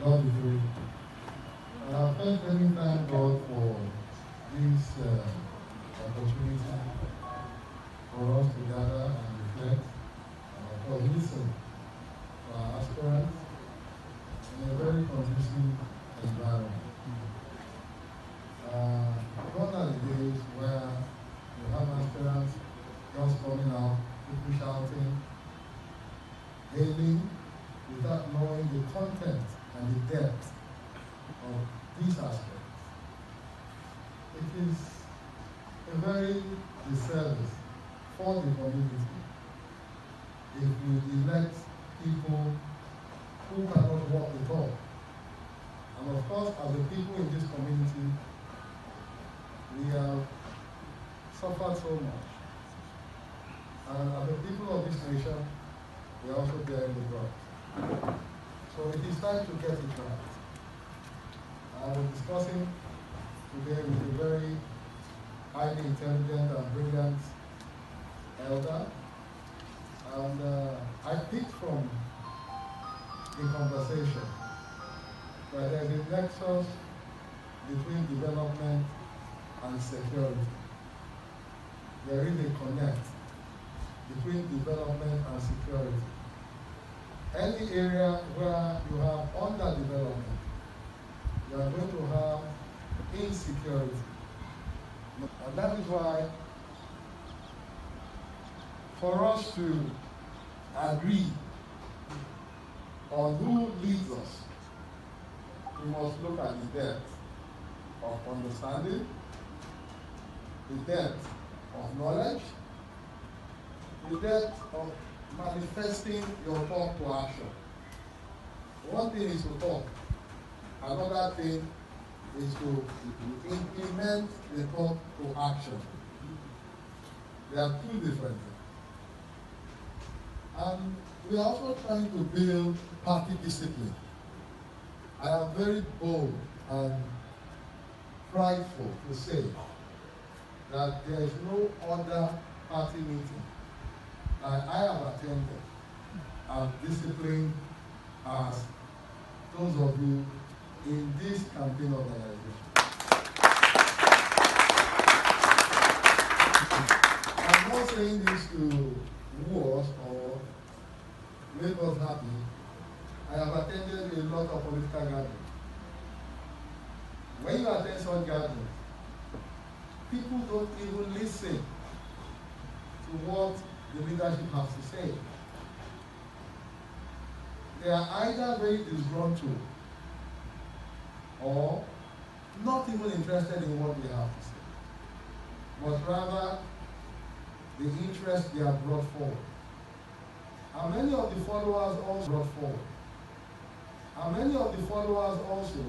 God is very good. And I thank God for this opportunity for us to gather and reflect and of course listen to our aspirants in a very conducive environment. Gone are the days where you have aspirants just coming out, people shouting, hailing, without knowing the content and the depth of these aspects. It is a very disservice for the community if we elect people who cannot walk the talk. And of course, as the people in this community, we have suffered so much. And as the people of this nation, we are also bearing the brunt. So it is time to get it right. I was discussing today with a very highly intelligent and brilliant elder, and I picked from the conversation that there is a nexus between development and security. There is a connect between development and security. Any area where you have underdevelopment, you are going to have insecurity. And that is why, for us to agree on who leads us, we must look at the depth of understanding, the depth of knowledge, the depth of manifesting your talk to action. One thing is to talk, another thing is to implement the talk to action. They are two different things. And we are also trying to build party discipline. I am very bold and prideful to say that there is no other party meeting that I have attended and disciplined as those of you in this campaign organization. I'm not saying this to woo us or make us happy. I have attended a lot of political gatherings. When you attend such gatherings, people don't even listen to what the leadership has to say. They are either very disgruntled or not even interested in what they have to say, but rather the interest they have brought forward. And many of the followers also brought forward. And many of the followers also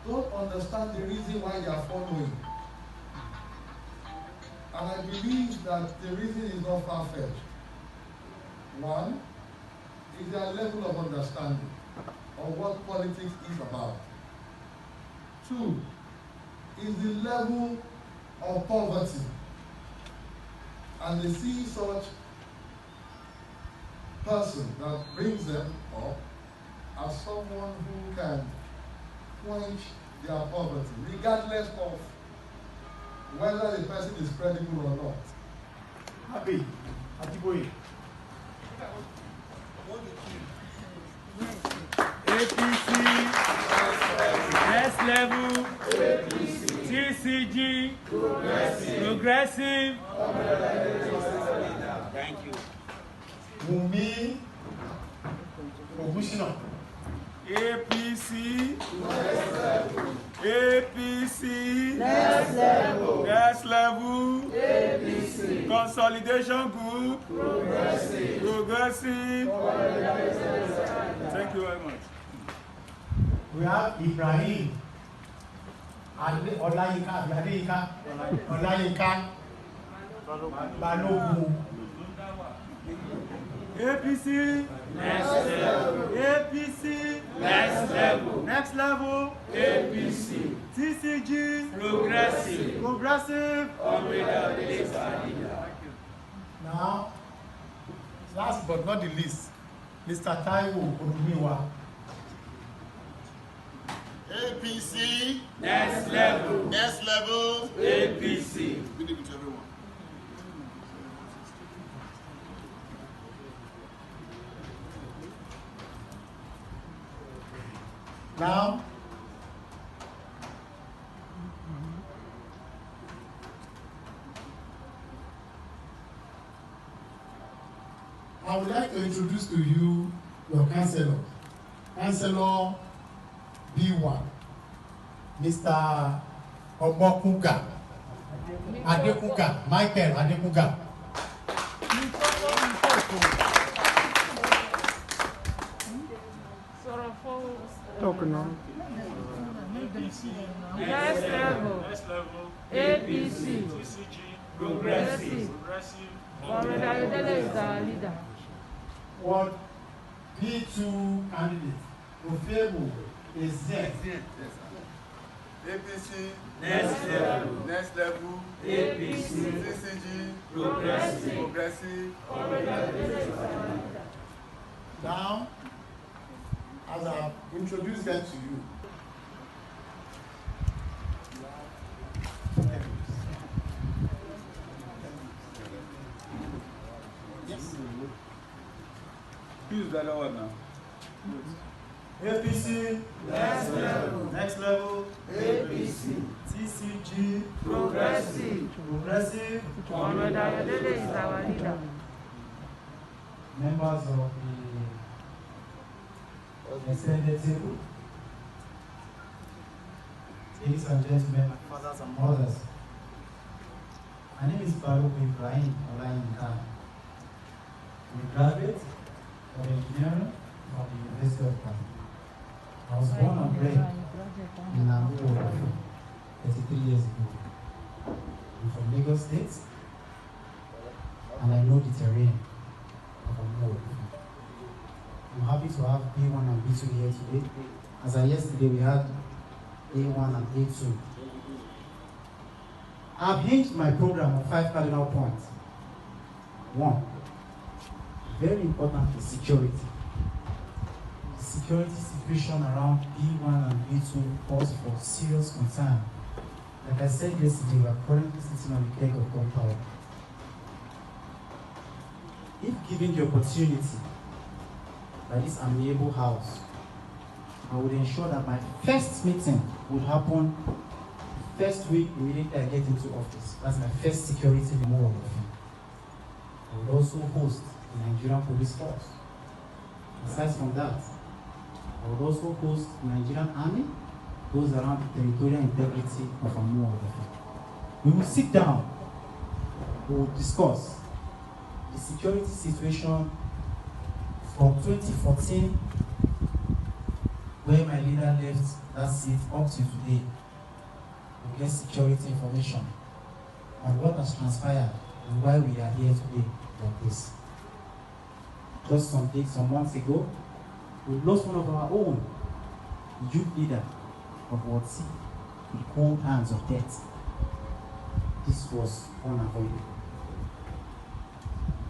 don't understand the reason why they are following. And I believe that the reason is not far-fetched. One is their level of understanding of what politics is about. Two is the level of poverty. And they see such person that brings them up as someone who can quench their poverty, regardless of whether the person is credible or not. Happy boy. APC, next level, TCG, progressive. Thank you. Mumi, Ogushina. APC, APC, Next level, APC, consolidation group, progressive. Thank you very much. We have Ibrahim, Olayinka, Balogun. APC, APC, next level, APC, TCG, progressive. Now, last but not the least, Mr. Taiwo Odumiwa. APC. Next level. Next level. APC. Good evening to everyone. Now, I would like to introduce to you your counselor. Counselor B1, Mr. Omokunga, Adekunga, Michael Adekunga. Next level. APC. TCG. Progressive. Comrade Ayodele is our leader. What B2 candidate, Ofebu, is there. APC. Next level. Next level. APC. TCG. Progressive. Progressive. Comrade Ayodele is our leader. Now, as I've introduced them to you, yes. Use better one now. APC, next level, APC. TCG, Progressive. Progressive, Comrade Ayodele is our leader. members of the extended table, ladies and gentlemen, my fathers and mothers. My name is Baruch Ibrahim Olayinka. I'm a graduate of engineering from the University of Ghana. I was born and bred in Amuwo 33 years ago. I'm from Lagos State, and I know the terrain of Amuwo. I'm happy to have A1 and B2 here today. As of yesterday, we had A1 and A2. I've hinged my program on 5 cardinal points. 1, very important is security. The security situation around B1 and B2 calls for serious concern. Like I said yesterday, we are currently sitting on the keg of gunpowder. If given the opportunity by this amiable house, I would ensure that my first meeting would happen first week immediately I get into office. That's my first security memorial. I would also host the Nigerian Police Force. Aside from that, I would also host the Nigerian Army, those around the territorial integrity of Amuwo. We will sit down, we will discuss the security situation from 2014, where my leader left that seat, up to today. We get security information on what has transpired and why we are here today like this. Just some months ago, we lost one of our own youth leader of Watsi to the cold hands of death. This was unavoidable.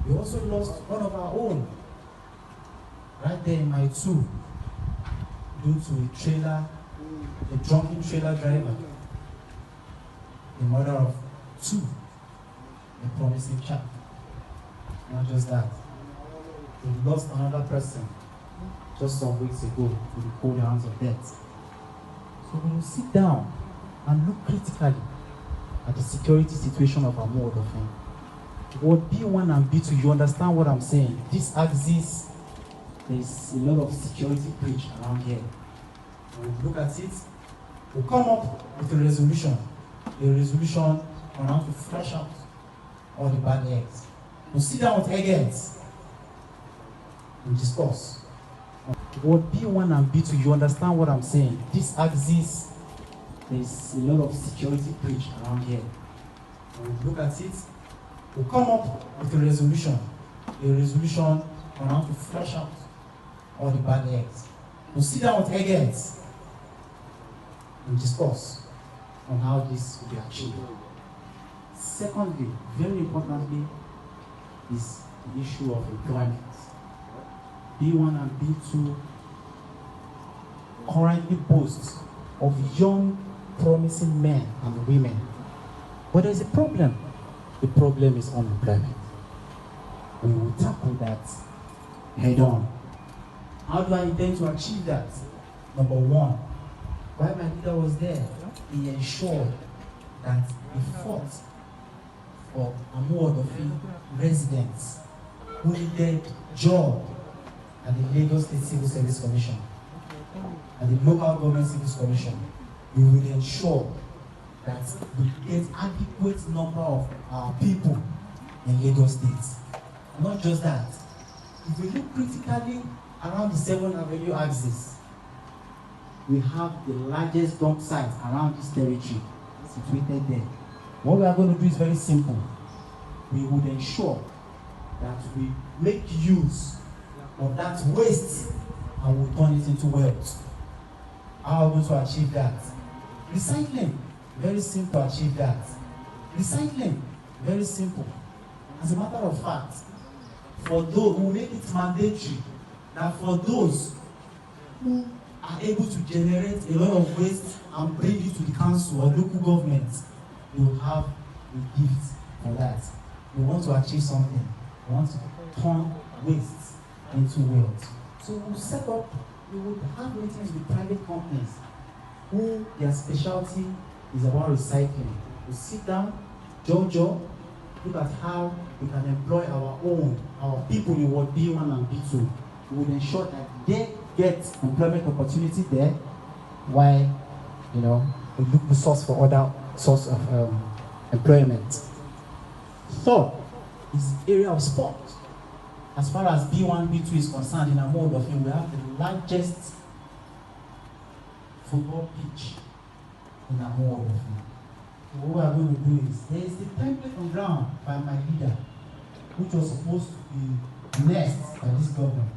We also lost one of our own right there in my 2 due to a drunken trailer driver, the murder of 2, a promising child. Not just that, we lost another person just some weeks ago to the cold hands of death. So when you sit down and look critically at the security situation of Amuwo Odofin, what B1 and B2, you understand what I'm saying? This axis, there's a lot of security breach around here. We'll look at it, we'll come up with a resolution on how to flush out all the bad eggs. We'll sit down with eggs and discuss. What B1 and B2, you understand what I'm saying? This axis, there's a lot of security breach around here. We'll look at it, we'll come up with a resolution on how to flush out all the bad eggs. We'll sit down with eggs and discuss on how this will be achieved. Secondly, very importantly, is the issue of employment. B1 and B2 currently boast of young, promising men and women. But there's a problem. The problem is unemployment. We will tackle that head on. How do I intend to achieve that? Number one, while my leader was there, he ensured that he fought for Amuwo Odofin residents who needed job at the Lagos State Civil Service Commission and the Local Government Civil Commission. We will ensure that we get adequate number of our people in Lagos State. Not just that, if we look critically around the 7th Avenue axis, we have the largest dump site around this territory situated there. What we are going to do is very simple. We would ensure that we make use of that waste and we turn it into wealth. How are we going to achieve that? Recycling, very simple to achieve that. Recycling, very simple. As a matter of fact, for those who make it mandatory that for those who are able to generate a lot of waste and bring it to the council or local government, they will have a gift for that. We want to achieve something. We want to turn waste into wealth. So we'll set up, we will have meetings with private companies who their specialty is about recycling. We sit down, Jojo, look at how we can employ our people in Ward B1 and B2. We will ensure that they get employment opportunity there, while we look the source for other source of employment. Third is the area of sport. As far as B1, B2 is concerned, in Amuwo Odofin, we have the largest football pitch in Amuwo Odofin. What we are going to do is, there is the template on ground by my leader, which was supposed to be next by this government.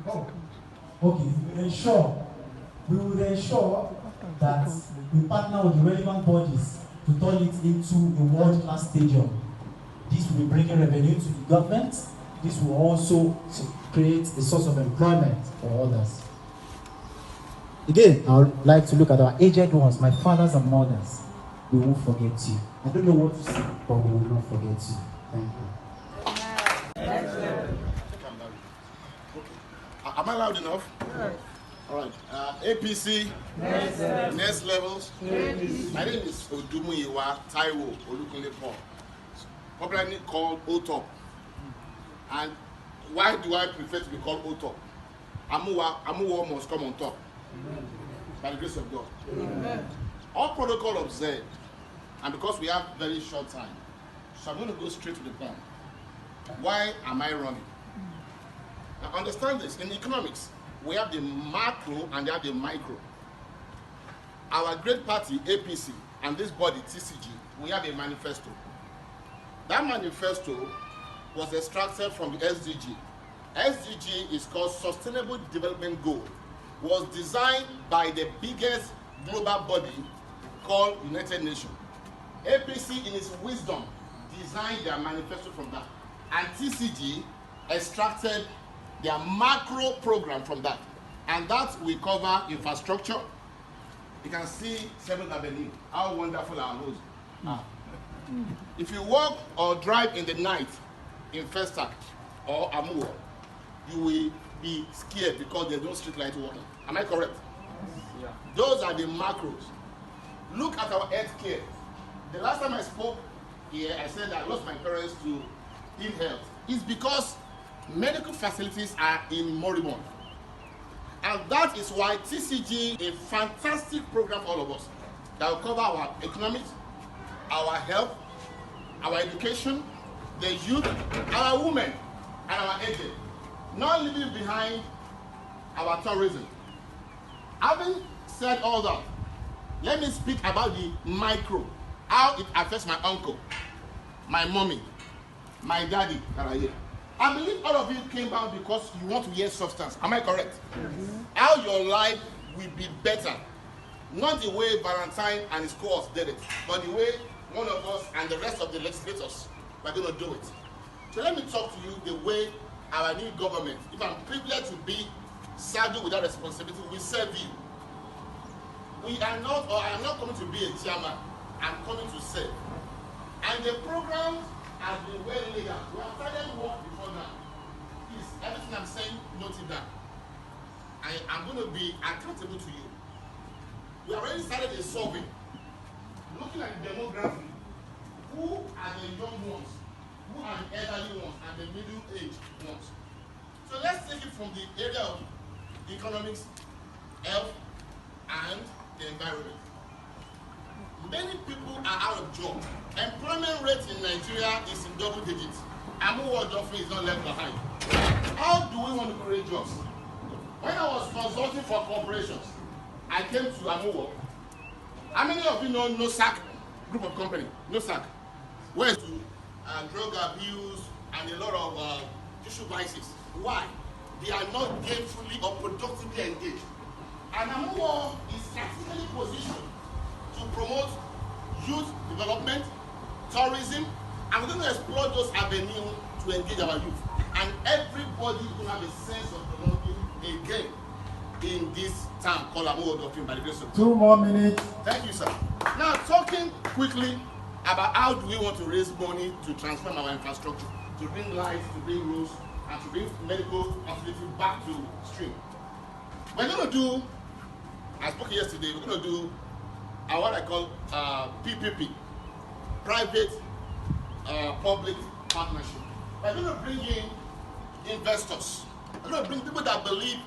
Okay, we will ensure that we partner with the relevant bodies to turn it into a world-class stadium. This will be bringing revenue to the government. This will also create a source of employment for others. Again, I would like to look at our aged ones, my fathers and mothers. We won't forget you. I don't know what to say, but we will not forget you. Thank you. Am I loud enough? Yes. All right. APC, next levels. My name is Odumuyiwa Taiwo Olukunle-Paul, popularly called OTOP. And why do I prefer to be called OTOP? Amuwo must come on top. By the grace of God. Amen. All protocol observed, and because we have very short time, so I'm going to go straight to the point. Why am I running? Now understand this, in economics, we have the macro and they have the micro. Our great party, APC, and this body, TCG, we have a manifesto. That manifesto was extracted from the SDG. SDG is called Sustainable Development Goal. Was designed by the biggest global body called United Nations. APC, in its wisdom, designed their manifesto from that. And TCG extracted their macro program from that. And that will cover infrastructure. You can see 7th Avenue, how wonderful our roads are. If you walk or drive in the night in Festac or Amuwo, you will be scared because there's no street light working. Am I correct? Yeah. Those are the macros. Look at our health care. The last time I spoke here, I said I lost my parents to ill health. It's because medical facilities are in moribund. And that is why TCG is a fantastic program for all of us that will cover our economics, our health, our education, the youth, our women, and our aged. Not leaving behind our tourism. Having said all that, let me speak about the micro, how it affects my uncle, my mommy, my daddy that are here. I believe all of you came out because you want to hear substance. Am I correct? How your life will be better. Not the way Valentine and his cohorts did it, but the way one of us and the rest of the legislators were going to do it. So let me talk to you the way our new government, if I'm privileged to be saddled with that responsibility, will serve you. we are not, or I am not coming to be a chairman. I'm coming to serve. And the program has been well laid out. We have started work before now. Please, everything I'm saying, note it down. I am going to be accountable to you. We already started a survey looking at the demography. Who are the young ones? Who are the elderly ones? And the middle-aged ones? So let's take it from the area of economics, health, and the environment. Many people are out of job. Employment rate in Nigeria is in double digits. Amuwo Odofin is not left behind. How do we want to create jobs? When I was consulting for corporations, I came to Amuwo. How many of you know NOSAC group of company? NOSAC. Where to drug abuse and a lot of tissue vices. Why? They are not gainfully or productively engaged. And Amuwo is strategically positioned to promote youth development, tourism, and we're going to explore those avenues to engage our youth. And everybody is going to have a sense of belonging again in this town called Amuwo Odofin by the grace of God. 2 more minutes. Thank you, sir. Now, talking quickly about how do we want to raise money to transform our infrastructure, to bring lights, to bring roads, and to bring medical facility back to stream. We're going to do, I spoke yesterday, we're going to do what I call PPP, private public partnership. We're going to bring in investors. We're going to bring people that believe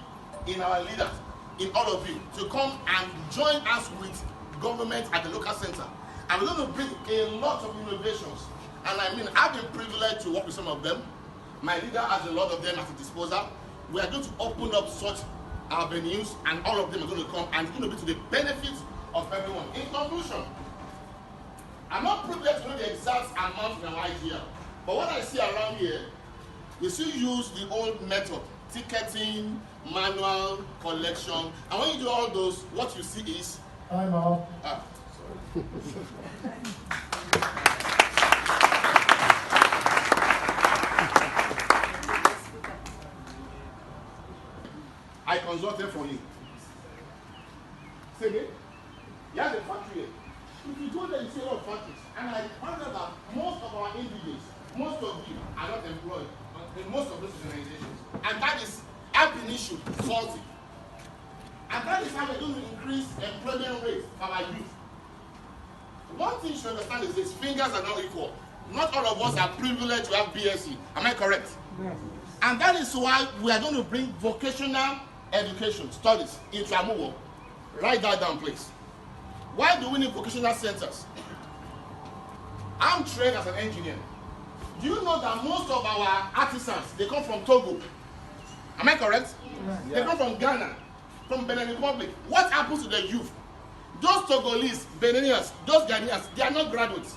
in our leaders, in all of you, to come and join us with government at the local center. And we're going to bring a lot of innovations. And I mean, I've been privileged to work with some of them. My leader has a lot of them at his disposal. We are going to open up such avenues, and all of them are going to come, and it's going to be to the benefit of everyone. In conclusion, I'm not privileged to know the exact amount in our IGL, but what I see around here, we still use the old method, ticketing, manual, collection, and when you do all those, what you see is... Time out. I consulted for you. Say again? You have a factory here. If you go there, you see a lot of factories. And I found out that most of our individuals, most of you are not employed in most of those organizations. And that is ab initio faulty. And that is how we're going to increase employment rates for our youth. One thing you should understand is this: fingers are not equal. Not all of us are privileged to have BSc. Am I correct? Yes. And that is why we are going to bring vocational education studies into Amuwo. Write that down, please. Why do we need vocational centers? I'm trained as an engineer. Do you know that most of our artisans, they come from Togo? Am I correct? Yes. They come from Ghana, from Benin Republic. What happens to the youth? Those Togolese, Beninians, those Ghanaians, they are not graduates.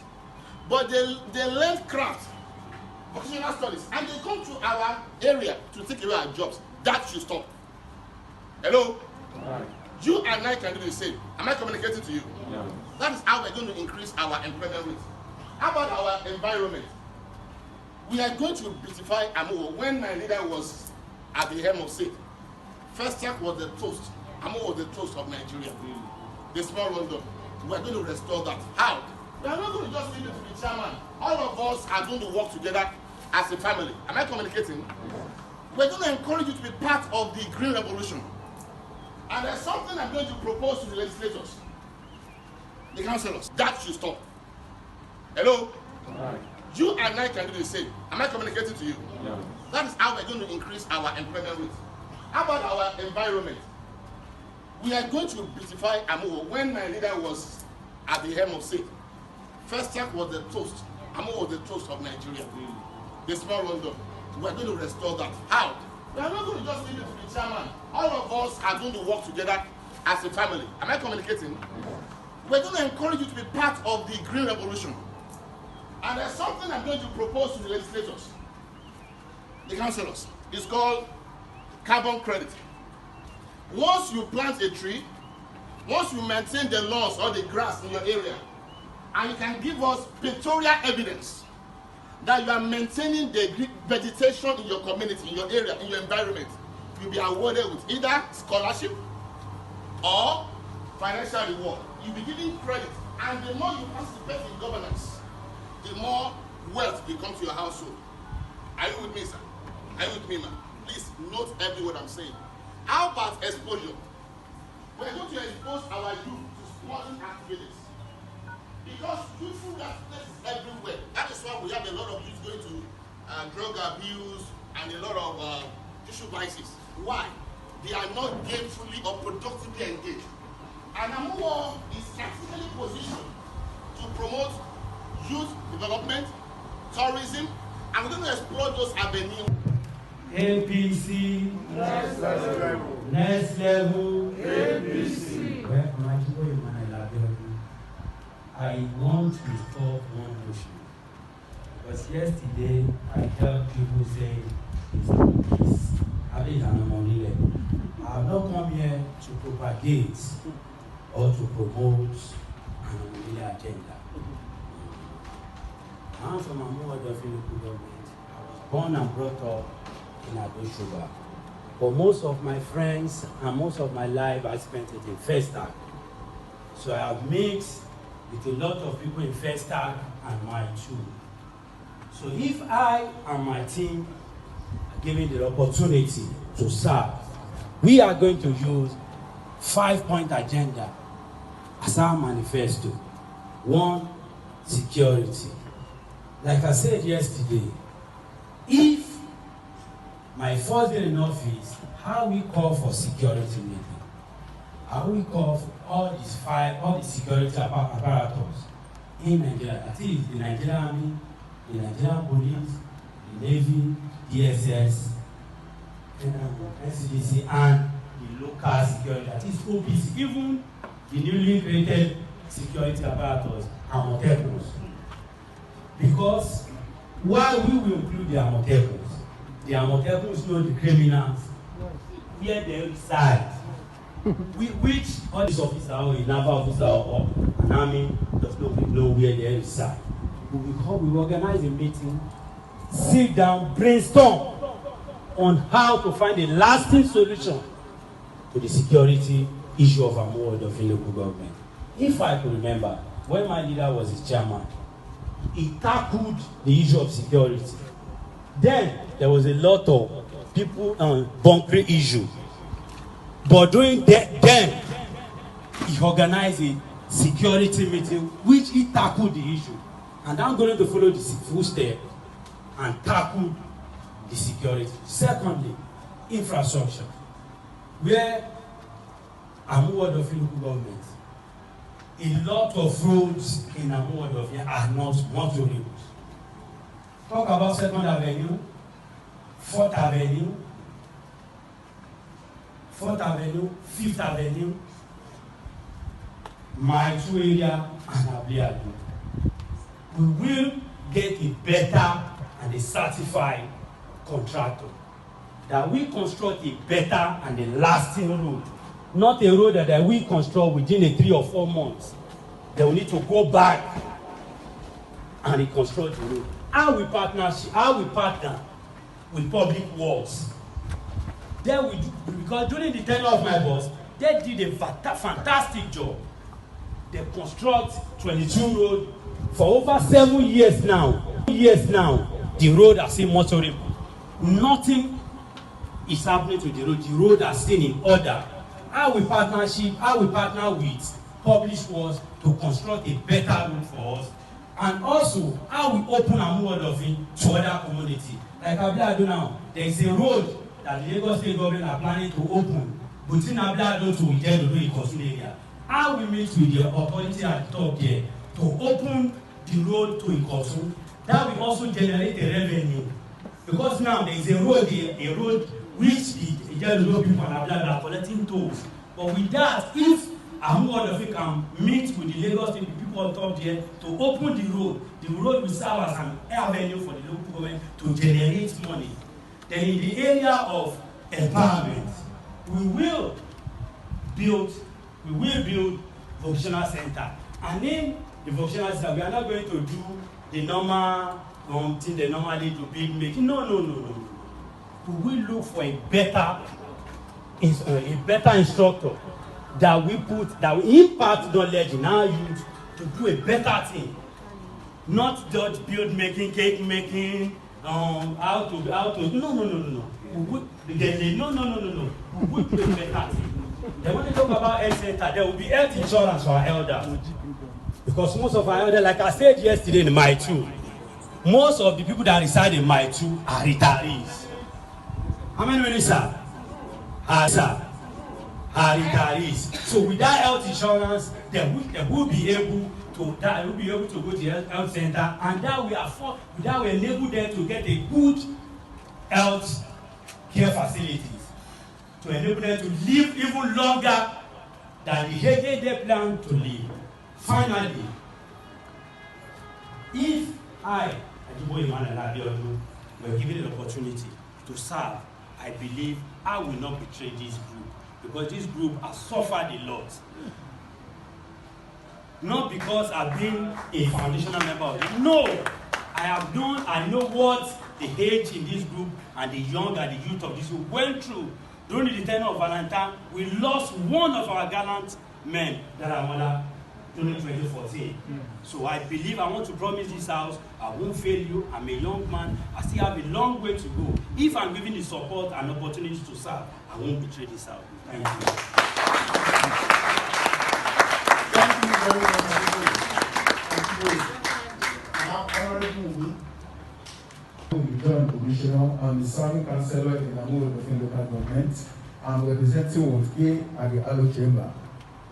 But they learn craft, vocational studies, and they come to our area to take away our jobs. That should stop. Hello? Right. You and I can do the same. Am I communicating to you? Yeah. That is how we're going to increase our employment rate. How about our environment? We are going to beautify Amuwo. When my leader was at the helm of state, First Track was the toast. Amuwo was the toast of Nigeria. The small London. We are going to restore that. How? We are not going to just leave it to the chairman. All of us are going to work together as a family. Am I communicating? We're going to encourage you to be part of the Green Revolution. And there's something I'm going to propose to the legislators, the councillors. That should stop. Hello? Right. You and I can do the same. Am I communicating to you? Yeah. That is how we're going to increase our employment rate. How about our environment? We are going to beautify Amuwo. When my leader was at the helm of state, First Track was the toast. Amuwo was the toast of Nigeria. The small London. We are going to restore that. How? We are not going to just leave it to the chairman. All of us are going to work together as a family. Am I communicating? We're going to encourage you to be part of the Green Revolution. And there's something I'm going to propose to the legislators, the councillors. It's called carbon credit. Once you plant a tree, once you maintain the lawns or the grass in your area, and you can give us pictorial evidence that you are maintaining the vegetation in your community, in your area, in your environment, you'll be awarded with either scholarship or financial reward. You'll be given credit. And the more you participate in governance, the more wealth will come to your household. Are you with me, sir? Are you with me, ma'am? Please note every word I'm saying. How about exposure? We're going to expose our youth to sporting activities. Because youthfulness is everywhere. That is why we have a lot of youth going to drug abuse and a lot of tissue vices. Why? They are not gainfully or productively engaged. And Amuwo is strategically positioned to promote youth development, tourism, and we're going to explore those avenues. APC. Next level. Next level. APC. Well, I want to stop one motion. Because yesterday I heard people say it's having an money. I have not come here to propagate or to promote an unruly agenda. I'm from Amuwo, Odofin government. I was born and brought up in Adoshoba. But most of my friends and most of my life I spent it in Festac. So I have mixed with a lot of people in Festac and mine too. So if I and my team are given the opportunity to serve, we are going to use 5-point agenda as our manifesto. 1, security. Like I said yesterday, if my first day in office, how we call for security meeting, how we call for all the security apparatus in Nigeria, that is the Nigerian Army, the Nigerian Police, the Navy, DSS, NCDC, and the local security, that is OPC, even the newly created security apparatus, Amotekos. Because while we will include the Amotekos know the criminals, where they reside, which all these officers or a naval officer or an army does not know where they reside. We organize a meeting, sit down, brainstorm on how to find a lasting solution to the security issue of Amuwo Odofin local government. If I could remember, when my leader was his chairman, he tackled the issue of security. Then there was a lot of people on bunkering issue. But during that, then he organized a security meeting which he tackled the issue. And I'm going to follow the footsteps and tackle the security. Secondly, infrastructure. Where Amuwo Odofin local government, a lot of roads in Amuwo Odofin are not motorable. Talk about 2nd Avenue, 4th Avenue, 4th Avenue, 5th Avenue, Mile 2 area, and Abliadu. We will get a better and a certified contractor that we construct a better and a lasting road. Not a road that we construct within a 3 or 4 months. They will need to go back and reconstruct the road. How we partner with public works. Then we do, because during the tenure of my boss, they did a fantastic job. They construct 22 roads for over 7 years now. The road has seen motorable. Nothing is happening to the road. The road has seen in order. How we partner with public works to construct a better road for us, and also how we open Amuwo Odofin to other communities. Like Abliado now, there is a road that the Lagos State government are planning to open between Abliado to Ijedodo Ikosun area. How we meet with the authority at the top there to open the road to Ikosun, that will also generate a revenue. Because now there is a road which the Ijedodo people and Abliado are collecting tolls. But with that, if Amuwo Odofin can meet with the Lagos State people on top there to open the road will serve as an avenue for the local government to generate money. Then in the area of empowerment, we will build vocational center. And in the vocational center, we are not going to do the normal thing they normally do, big making. No. We will look for a better instructor that we impart knowledge in our youth to do a better thing, not just build making, cake making, how to no. We would do a better thing. They want to talk about health center. There will be health insurance for our elders, because most of our elders, like I said yesterday in my 2, most of the people that reside in my 2 are retirees. How many minutes, sir? Are retirees. So without health insurance, they will be able to go to the health center, and that will enable them to get a good health care facilities, to enable them to live even longer than the age they plan to live. Finally, if I, Ajibo Emmanuel Abiodun, were given an opportunity to serve, I believe I will not betray this group, because this group has suffered a lot. Not because I've been a foundational member of it. No, I know what the age in this group and the young and the youth of this group went through during the tenure of Valentine. We lost one of our gallant men, that during 2014. So I believe, I want to promise this house, I won't fail you. I'm a young man. I still have a long way to go. If I'm given the support and opportunity to serve, I won't betray this house. Thank you. Thank you very much. Honorable John Commissioner, I'm the serving councillor in Amuwo Odofin local government. I'm representing Ward A at the Alo Chamber.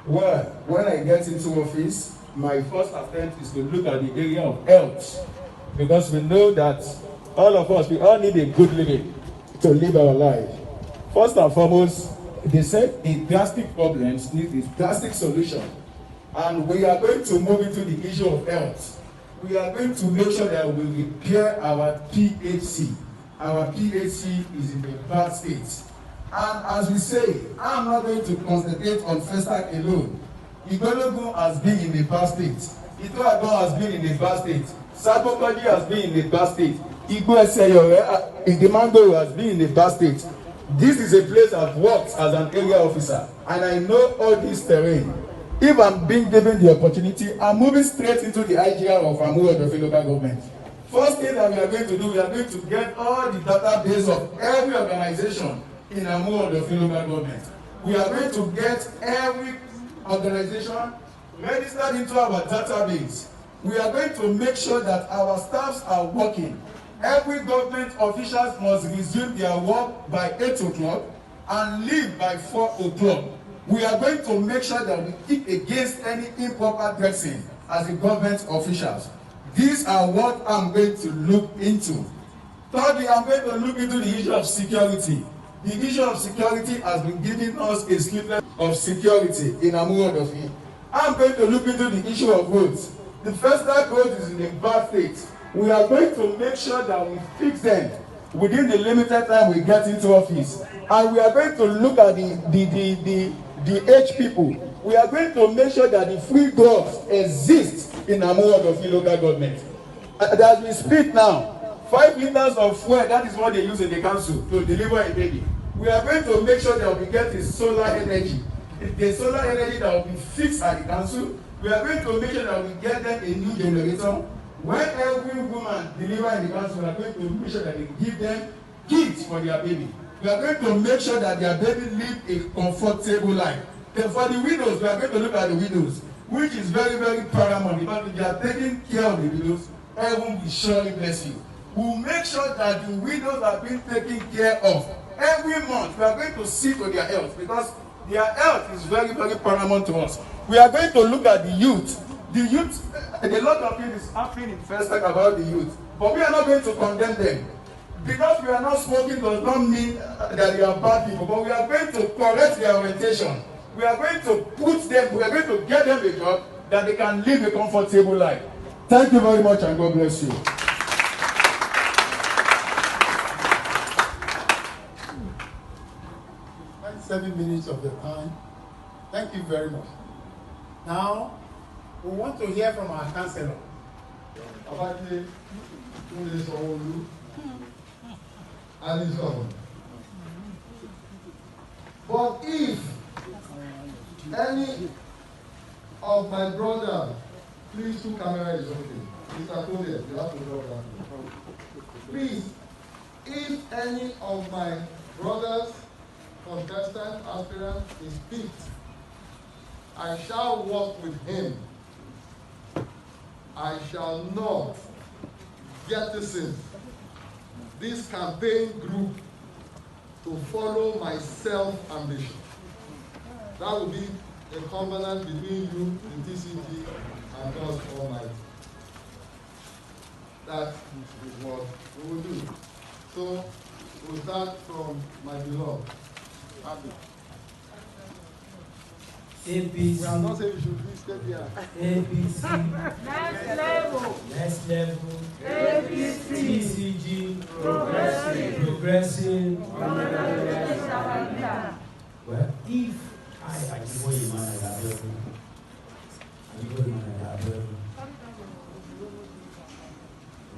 Well, when I get into office, my first attempt is to look at the area of health, because we know that all of us, we all need a good living to live our life. First and foremost, they said the drastic problems need a drastic solution, and we are going to move into the issue of health. We are going to make sure that we repair our PHC. Our PHC is in a bad state. And as we say, I'm not going to concentrate on Festac alone. Igologun has been in a bad state. Itoagon has been in a bad state. Sabokaji has been in a bad state. Igbo Eseyore in the Mango has been in a bad state. This is a place I've worked as an area officer, and I know all this terrain. If I'm being given the opportunity, I'm moving straight into the IGR of Amuwo Odofin local government. First thing that we are going to do, we are going to get all the database of every organization in Amuwo Odofin local government. We are going to get every organization registered into our database. We are going to make sure that our staffs are working. Every government officials must resume their work by 8 o'clock and leave by 4 o'clock. We are going to make sure that we kick against any improper dressing as a government officials. These are what I'm going to look into. Thirdly, I'm going to look into the issue of security. The issue of security has been giving us a sleepless of security in Amuwo Odofin. I'm going to look into the issue of roads. The Festac road is in a bad state. We are going to make sure that we fix them within the limited time we get into office. And we are going to look at the aged people. We are going to make sure that the free drugs exist in Amuwo Odofin local government. As we speak now, 5 liters of fuel, that is what they use in the council to deliver a baby. We are going to make sure that we get the solar energy. The solar energy that will be fixed at the council. We are going to make sure that we get them a new generator. When every woman delivers in the council, we are going to make sure that we give them gifts for their baby. We are going to make sure that their baby live a comfortable life. Then for the widows, we are going to look at the widows, which is very, very paramount. Because if you are taking care of the widows, heaven will surely bless you. We will make sure that the widows are being taken care of. Every month, we are going to see to their health, because their health is very, very paramount to us. We are going to look at the youth. The youth, a lot of things is happening in Festac about the youth, but we are not going to condemn them. Because we are not smoking does not mean that they are bad people, but we are going to correct their orientation. We are going to put them, we are going to get them a job that they can live a comfortable life. Thank you very much, and God bless you. 7 minutes of the time. Thank you very much. Now, we want to hear from our councillor. But if any of my brothers, please, 2 cameras is okay. Mr. Kodia, you have to drop that. Please, if any of my brothers, contestant, aspirant is picked, I shall work with him. I shall not jettison this campaign group to follow my self-ambition. That will be a covenant between you, the TCG, and God Almighty. That is what we will do. So, we'll start from my beloved. Happy. APC. We are not saying we should be stay there. APC. Next level. Next level. APC. TCG. Progressive. Progressive. Progressive. Well, if I Amuwo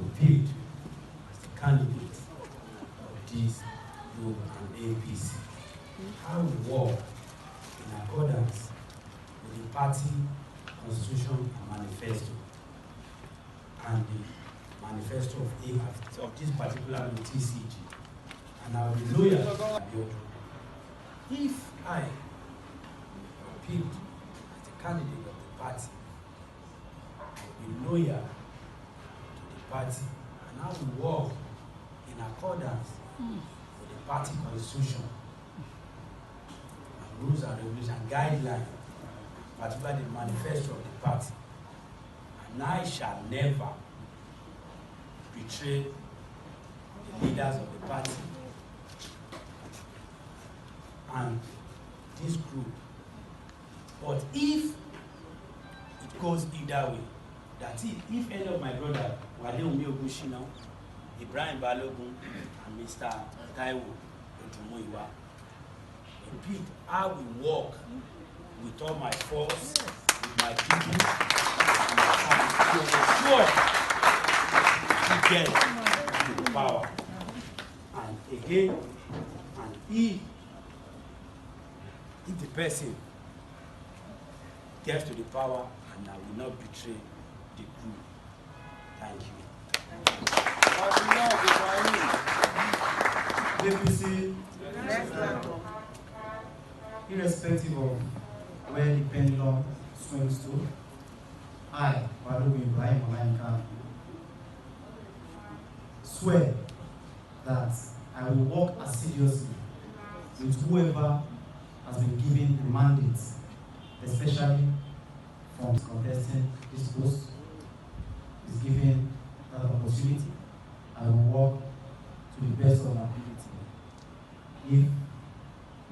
repeat as the candidate of this group and APC, I will work in accordance with the party constitution and manifesto, and the manifesto of this particular TCG, and I will be loyal to Abiodun. If I picked as the candidate of the party, I will be loyal to the party, and I will work in accordance with the party constitution and rules and regulations and guidelines, particularly the manifesto of the party. And I shall never betray the leaders of the party and this group. But if it goes either way, that is, if any of my brothers, Wale Ogushi now, Ibrahim Balogun, and Mr. Taiwo Odumoyiwa, repeat, I will work with all my force, with my people, and sure to get to the power. And again, and if the person gets to the power, and I will not betray the group. Thank you. APC, irrespective of where the pendulum swings to, I, Balogun Ibrahim Olayinka, swear that I will work assiduously with whoever has been given the mandate, especially from contesting this post, is given that opportunity. I will work to the best of my ability. If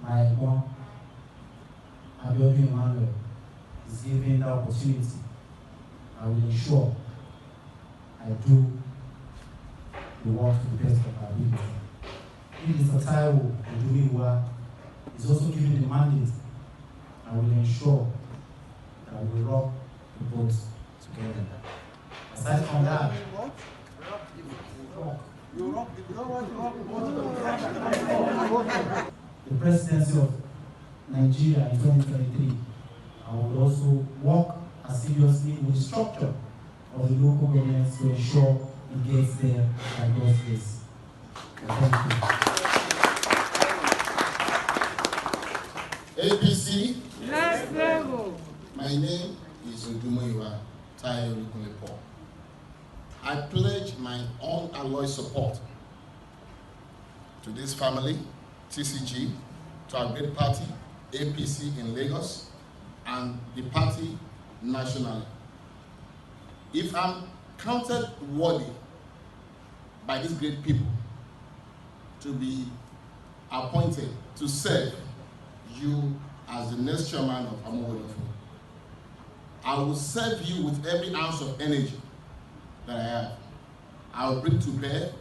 my one, Abiodun Emmanuel, is given that opportunity, I will ensure I do the work to the best of my ability. If Mr. Taiwo Odumoyiwa is also given the mandate, I will ensure that we will rock the boat together. Aside from that, the presidency of Nigeria in 2023, I will also work assiduously with the structure of the local governments to ensure it gets there by God's grace. Thank you. APC. Next level. My name is Odumoyiwa Tayo Paul. I pledge my unalloyed support to this family, TCG, to our great party, APC in Lagos, and the party nationally. If I'm counted worthy by these great people to be appointed to serve you as the next chairman of Amuwo, I will serve you with every ounce of energy that I have. I will bring to bear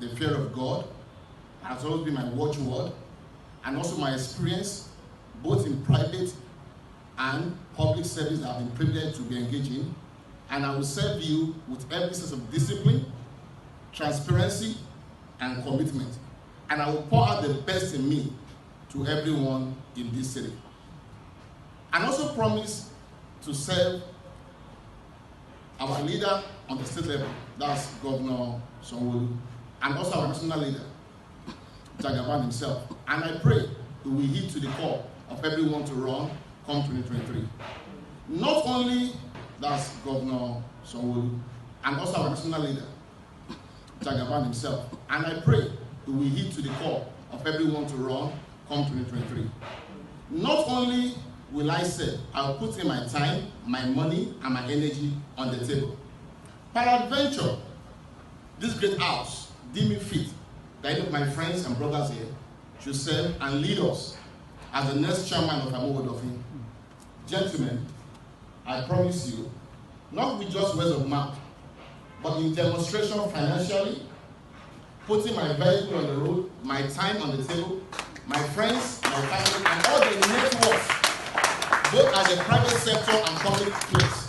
the fear of God, has always been my watchword, and also my experience, both in private and public service that I've been privileged to be engaged in. And I will serve you with every sense of discipline, transparency, and commitment. And I will pour out the best in me to everyone in this city. and also promise to serve our leader on the state level, that's Governor Sanwo-Olu, and also our national leader, Jagaban himself. And I pray that we heed to the call of everyone to run come 2023. Not only that's Governor Sanwo-Olu, and also our national leader, Jagaban himself. And I pray that we heed to the call of everyone to run come 2023. Not only will I say, I'll put in my time, my money, and my energy on the table. Peradventure, this great house deem me fit that any of my friends and brothers here should serve and lead us as the next chairman of Amuwo Odofin. Gentlemen, I promise you, not with just words of mouth, but in demonstration financially, putting my vehicle on the road, my time on the table, my friends, my family, and all the networks, both as a private sector and public place,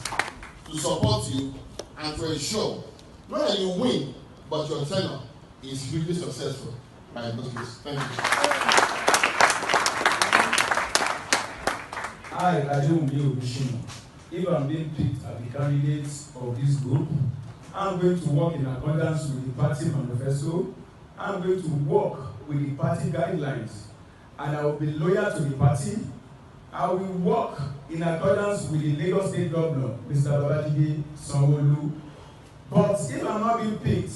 to support you and to ensure not that you win, but your tenure is hugely successful by God's grace. Thank you. I, Amuwo, if I'm being picked as the candidate of this group, I'm going to work in accordance with the party manifesto. I'm going to work with the party guidelines, and I will be loyal to the party. I will work in accordance with the Lagos State Governor, Mr. Babajide Sanwo-Olu. But if I'm not being picked,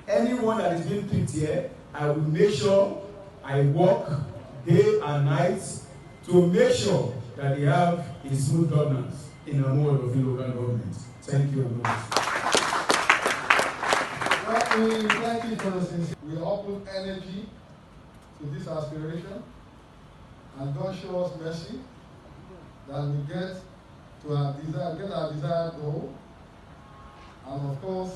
anyone that is being picked here, I will make sure I work day and night to make sure that they have a smooth governance in Amuwo Odofin local government. Thank you very much. Thank you for the sincere. We all put energy to this aspiration, and God show us mercy that we get to our desired goal, and of course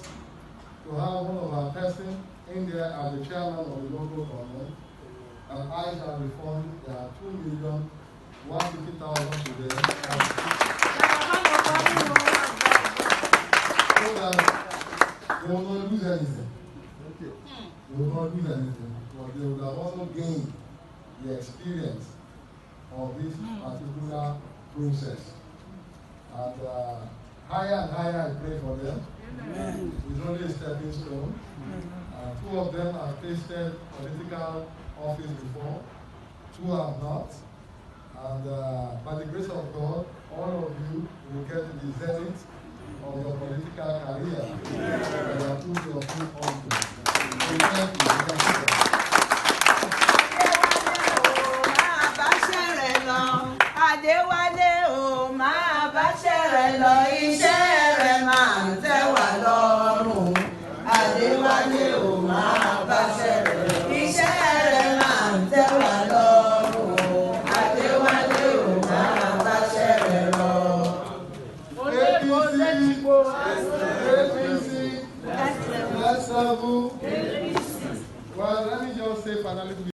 to have one of our persons in there as the chairman of the local government, and I shall refund their 2,150,000 to them, so that they will not lose anything. They will not lose anything, but they will have also gained the experience of this particular process. And higher and higher I pray for them. Amen. It's only a stepping stone. Two of them have tasted political office before, two have not. And by the grace of God, all of you will get to the zenith of your political career. And you have put your foot on to. So thank you. Adéwálé o máa bá ṣẹ̀rẹ̀ lọ, iṣẹ́ rẹ̀ máa ń tẹ́ wá lọ́rùn. Adéwálé o máa bá ṣẹ̀rẹ̀ lọ, iṣẹ́ rẹ̀ máa ń tẹ́ wá lọ́rùn. Adéwálé o máa bá ṣẹ̀rẹ̀ lọ. APC, let's level. Well, let me just say finally.